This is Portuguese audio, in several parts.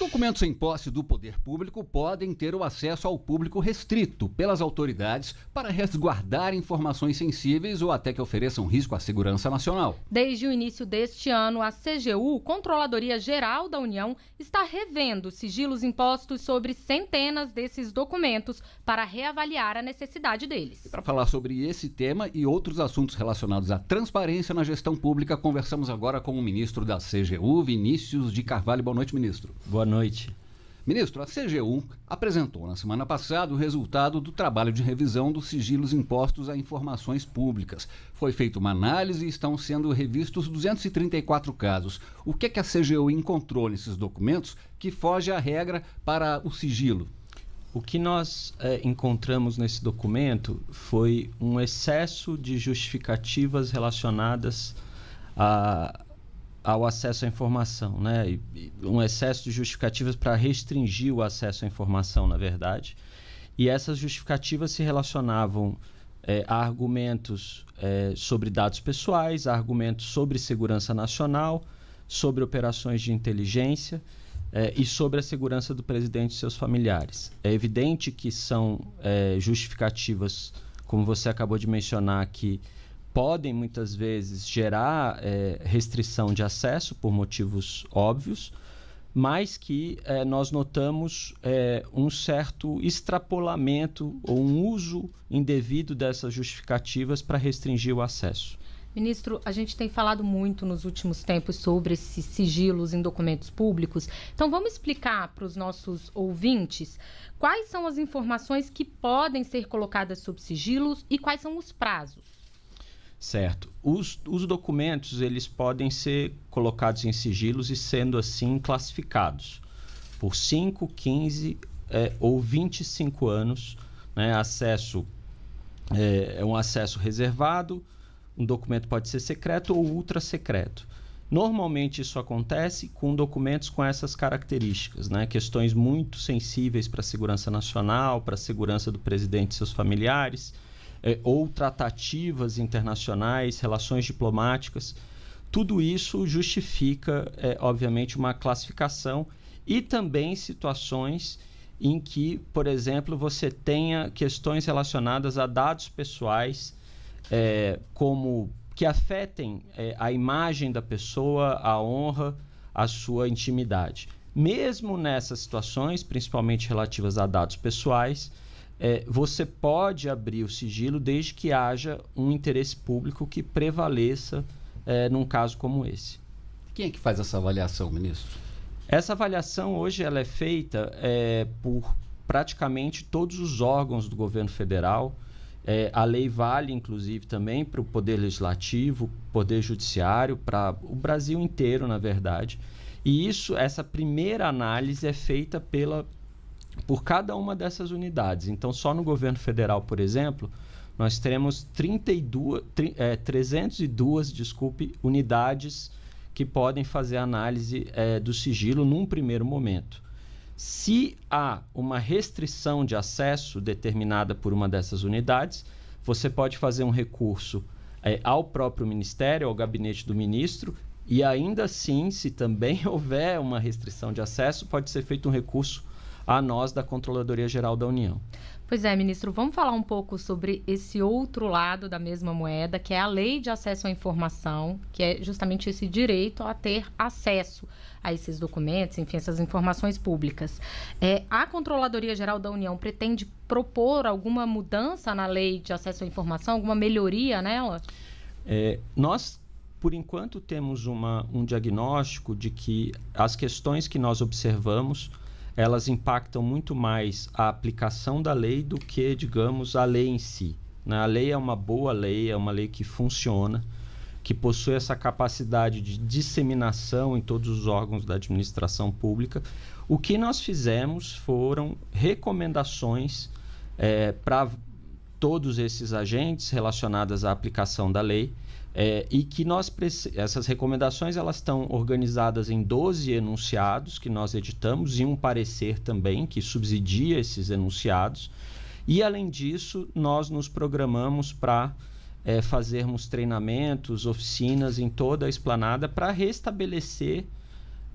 Documentos em posse do poder público podem ter o acesso ao público restrito pelas autoridades para resguardar informações sensíveis ou até que ofereçam risco à segurança nacional. Desde o início deste ano, a CGU, Controladoria Geral da União, está revendo sigilos impostos sobre centenas desses documentos para reavaliar a necessidade deles. Para falar sobre esse tema e outros assuntos relacionados à transparência na gestão pública, conversamos agora com o ministro da CGU, Vinícius de Carvalho. Boa noite, ministro. Boa noite. Ministro, a CGU apresentou na semana passada o resultado do trabalho de revisão dos sigilos impostos a informações públicas. Foi feita uma análise e estão sendo revistos 234 casos. O que a CGU encontrou nesses documentos que foge à regra para o sigilo? O que nós encontramos nesse documento foi um excesso de justificativas relacionadas ao acesso à informação, né? Um excesso de justificativas para restringir o acesso à informação, na verdade. E essas justificativas se relacionavam a argumentos sobre dados pessoais, a argumentos sobre segurança nacional, sobre operações de inteligência e sobre a segurança do presidente e seus familiares. É evidente que são justificativas, como você acabou de mencionar, que podem muitas vezes gerar restrição de acesso por motivos óbvios, mas que nós notamos um certo extrapolamento ou um uso indevido dessas justificativas para restringir o acesso. Ministro, a gente tem falado muito nos últimos tempos sobre esses sigilos em documentos públicos. Então, vamos explicar para os nossos ouvintes quais são as informações que podem ser colocadas sob sigilos e quais são os prazos. Certo. Os documentos, eles podem ser colocados em sigilos e, sendo assim, classificados por 5, 15 ou 25 anos. Né? Acesso é um acesso reservado, um documento pode ser secreto ou ultra secreto. Normalmente isso acontece com documentos com essas características, né? Questões muito sensíveis para a segurança nacional, para a segurança do presidente e seus familiares, ou tratativas internacionais, relações diplomáticas. Tudo isso justifica, obviamente, uma classificação e também situações em que, por exemplo, você tenha questões relacionadas a dados pessoais, como que afetem a imagem da pessoa, a honra, a sua intimidade. Mesmo nessas situações, principalmente relativas a dados pessoais, você pode abrir o sigilo desde que haja um interesse público que prevaleça num caso como esse. Quem é que faz essa avaliação, ministro? Essa avaliação hoje ela é feita por praticamente todos os órgãos do governo federal. A lei vale, inclusive, também para o Poder Legislativo, Poder Judiciário, para o Brasil inteiro, na verdade. E essa primeira análise é feita por cada uma dessas unidades. Então, só no governo federal, por exemplo, nós teremos 302 unidades que podem fazer análise do sigilo num primeiro momento. Se há uma restrição de acesso determinada por uma dessas unidades, você pode fazer um recurso ao próprio Ministério, ao gabinete do ministro, e ainda assim, se também houver uma restrição de acesso, pode ser feito um recurso a nós da Controladoria Geral da União. Pois é, ministro, vamos falar um pouco sobre esse outro lado da mesma moeda, que é a Lei de Acesso à Informação, que é justamente esse direito a ter acesso a esses documentos, enfim, essas informações públicas. A Controladoria Geral da União pretende propor alguma mudança na Lei de Acesso à Informação, alguma melhoria nela? Nós, por enquanto, temos um diagnóstico de que as questões que nós observamos elas impactam muito mais a aplicação da lei do que, digamos, a lei em si. Né? A lei é uma boa lei, é uma lei que funciona, que possui essa capacidade de disseminação em todos os órgãos da administração pública. O que nós fizemos foram recomendações para todos esses agentes relacionadas à aplicação da lei, e que essas recomendações elas estão organizadas em 12 enunciados que nós editamos e um parecer também que subsidia esses enunciados. E, além disso, nós nos programamos para fazermos treinamentos, oficinas em toda a esplanada para restabelecer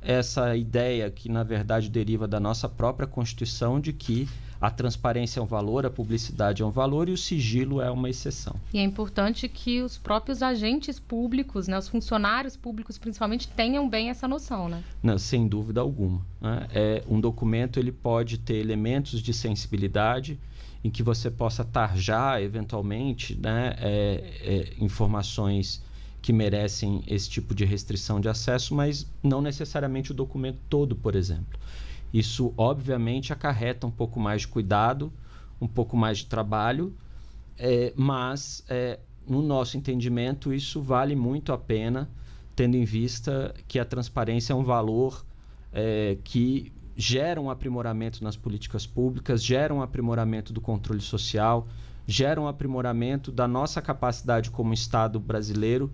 essa ideia que, na verdade, deriva da nossa própria Constituição de que a transparência é um valor, a publicidade é um valor e o sigilo é uma exceção. E é importante que os próprios agentes públicos, né, os funcionários públicos principalmente, tenham bem essa noção, né? Não, sem dúvida alguma, né? Um documento ele pode ter elementos de sensibilidade em que você possa tarjar, eventualmente, né, informações que merecem esse tipo de restrição de acesso, mas não necessariamente o documento todo, por exemplo. Isso, obviamente, acarreta um pouco mais de cuidado, um pouco mais de trabalho, mas, no nosso entendimento, isso vale muito a pena, tendo em vista que a transparência é um valor que gera um aprimoramento nas políticas públicas, gera um aprimoramento do controle social, gera um aprimoramento da nossa capacidade como Estado brasileiro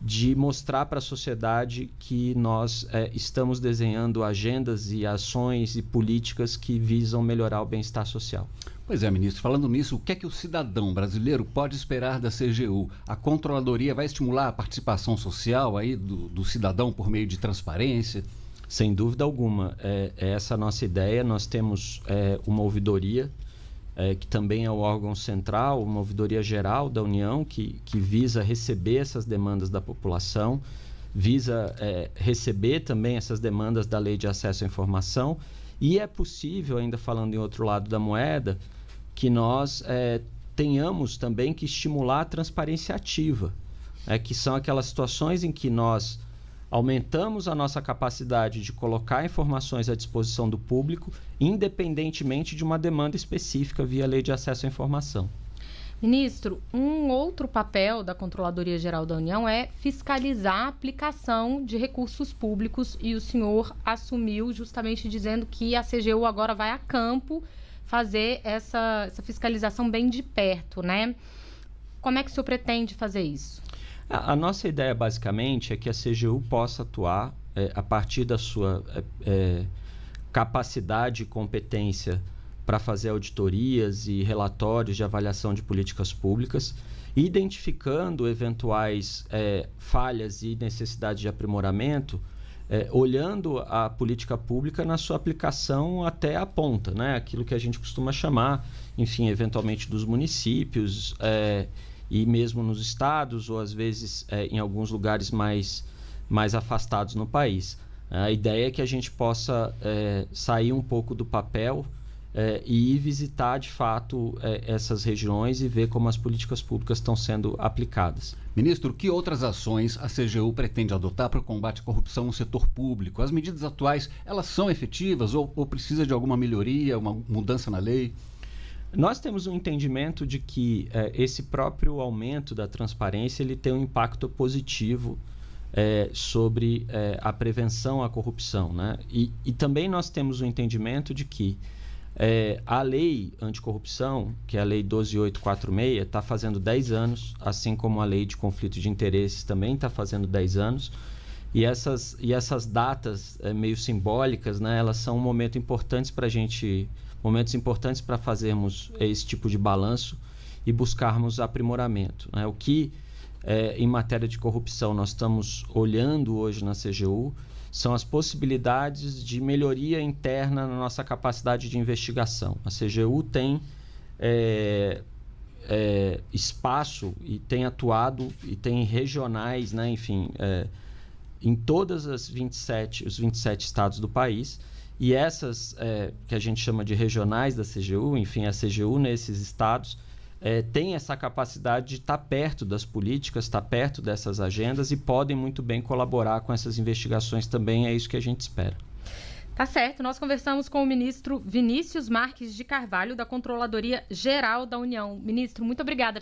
de mostrar para a sociedade que nós estamos desenhando agendas e ações e políticas que visam melhorar o bem-estar social. Pois é, ministro. Falando nisso, o que é que o cidadão brasileiro pode esperar da CGU? A Controladoria vai estimular a participação social aí do cidadão por meio de transparência? Sem dúvida alguma. É essa a nossa ideia. Nós temos uma ouvidoria, que também é o órgão central, uma ouvidoria geral da União, que visa receber essas demandas da população, visa receber também essas demandas da Lei de Acesso à Informação. E é possível, ainda falando em outro lado da moeda, que nós tenhamos também que estimular a transparência ativa, que são aquelas situações em que nós aumentamos a nossa capacidade de colocar informações à disposição do público, independentemente de uma demanda específica via Lei de Acesso à Informação. Ministro, um outro papel da Controladoria Geral da União é fiscalizar a aplicação de recursos públicos e o senhor assumiu justamente dizendo que a CGU agora vai a campo fazer essa fiscalização bem de perto, né? Como é que o senhor pretende fazer isso? A nossa ideia, basicamente, é que a CGU possa atuar a partir da sua capacidade e competência para fazer auditorias e relatórios de avaliação de políticas públicas, identificando eventuais falhas e necessidades de aprimoramento, olhando a política pública na sua aplicação até a ponta, né? Aquilo que a gente costuma chamar, enfim, eventualmente dos municípios, e mesmo nos estados, ou às vezes em alguns lugares mais afastados no país. A ideia é que a gente possa sair um pouco do papel e ir visitar, de fato, essas regiões e ver como as políticas públicas estão sendo aplicadas. Ministro, que outras ações a CGU pretende adotar para o combate à corrupção no setor público? As medidas atuais, elas são efetivas ou precisa de alguma melhoria, uma mudança na lei? Nós temos um entendimento de que esse próprio aumento da transparência ele tem um impacto positivo sobre a prevenção à corrupção, né? E também nós temos um entendimento de que a lei anticorrupção, que é a Lei 12.846, está fazendo 10 anos, assim como a Lei de Conflito de Interesses também está fazendo 10 anos. E essas datas meio simbólicas, né, elas são momentos importantes para fazermos esse tipo de balanço e buscarmos aprimoramento, né? O que, em matéria de corrupção, nós estamos olhando hoje na CGU são as possibilidades de melhoria interna na nossa capacidade de investigação. A CGU tem espaço e tem atuado e tem regionais, né, enfim, em todas os 27 estados do país. E essas, que a gente chama de regionais da CGU, enfim, a CGU nesses estados, tem essa capacidade de estar perto das políticas, estar perto dessas agendas e podem muito bem colaborar com essas investigações também, é isso que a gente espera. Tá certo, nós conversamos com o ministro Vinícius Marques de Carvalho, da Controladoria Geral da União. Ministro, muito obrigada.